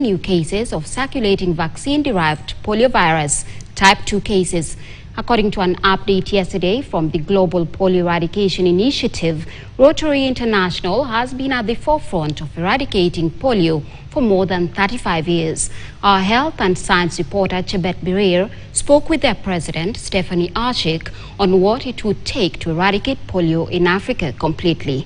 new cases of circulating vaccine-derived poliovirus type 2 cases. According to an update yesterday from the Global Polio Eradication Initiative, Rotary International has been at the forefront of eradicating polio for more than 35 years. Our health and science reporter Chebet Birir spoke with their president, Stephanie Archik, on what it would take to eradicate polio in Africa completely.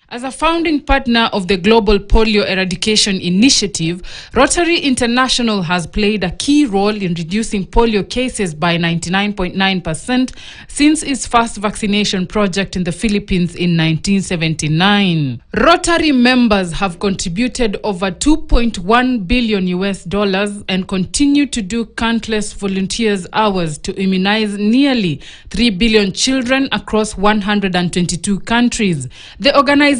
As a founding partner of the Global Polio Eradication Initiative, Rotary International has played a key role in reducing polio cases by 99.9% since its first vaccination project in the Philippines in 1979. Rotary members have contributed over $2.1 billion and continue to do countless volunteers' hours to immunize nearly 3 billion children across 122 countries. The organization's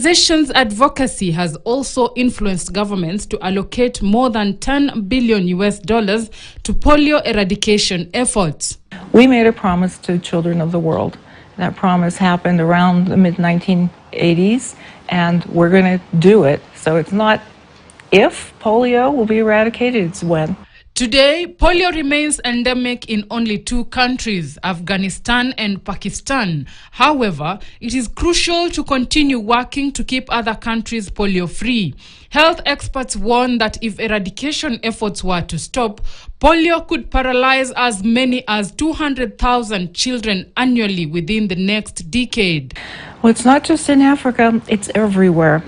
advocacy has also influenced governments to allocate more than $10 billion to polio eradication efforts. We made a promise to children of the world. That promise happened around the mid-1980s, and we're going to do it. So it's not if polio will be eradicated, it's when. Today, polio remains endemic in only 2 countries, Afghanistan and Pakistan. However, it is crucial to continue working to keep other countries polio-free. Health experts warn that if eradication efforts were to stop, polio could paralyze as many as 200,000 children annually within the next decade. Well, it's not just in Africa, it's everywhere.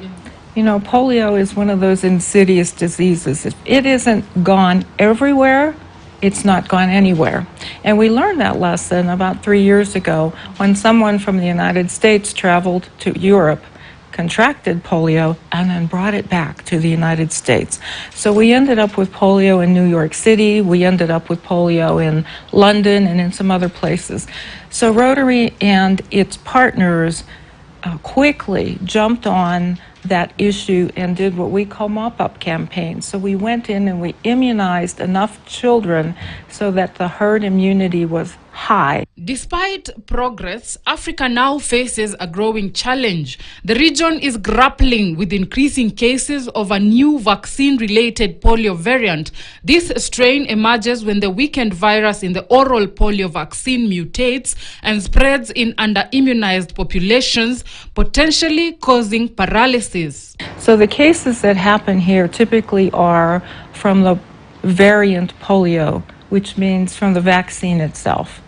You know, polio is one of those insidious diseases. If it isn't gone everywhere, it's not gone anywhere. And we learned that lesson about 3 years ago when someone from the United States traveled to Europe, contracted polio, and then brought it back to the United States. So we ended up with polio in New York City, we ended up with polio in London and in some other places. So Rotary and its partners quickly jumped on that issue and did what we call mop-up campaigns. So we went in and we immunized enough children so that the herd immunity was high. Despite progress, Africa now faces a growing challenge. The region is grappling with increasing cases of a new vaccine-related polio variant. This strain emerges when the weakened virus in the oral polio vaccine mutates and spreads in under-immunized populations, potentially causing paralysis. So the cases that happen here typically are from the variant polio, which means from the vaccine itself.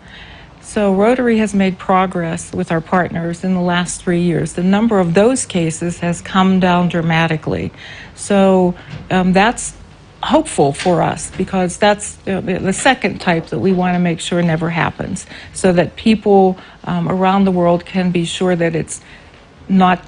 So Rotary has made progress with our partners in the last 3 years. The number of those cases has come down dramatically. So that's hopeful for us because that's the second type that we want to make sure never happens, so that people around the world can be sure that it's not,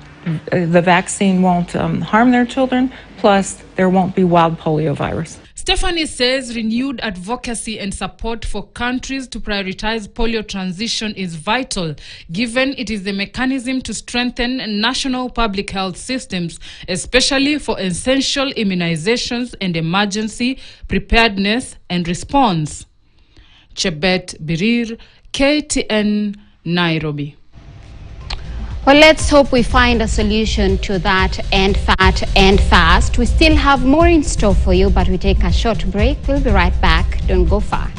the vaccine won't harm their children, plus there won't be wild polio virus. Stephanie says renewed advocacy and support for countries to prioritize polio transition is vital, given it is the mechanism to strengthen national public health systems, especially for essential immunizations and emergency preparedness and response. Chebet Birir, KTN, Nairobi. Well, let's hope we find a solution to that end fast. We still have more in store for you, but we take a short break. We'll be right back. Don't go far.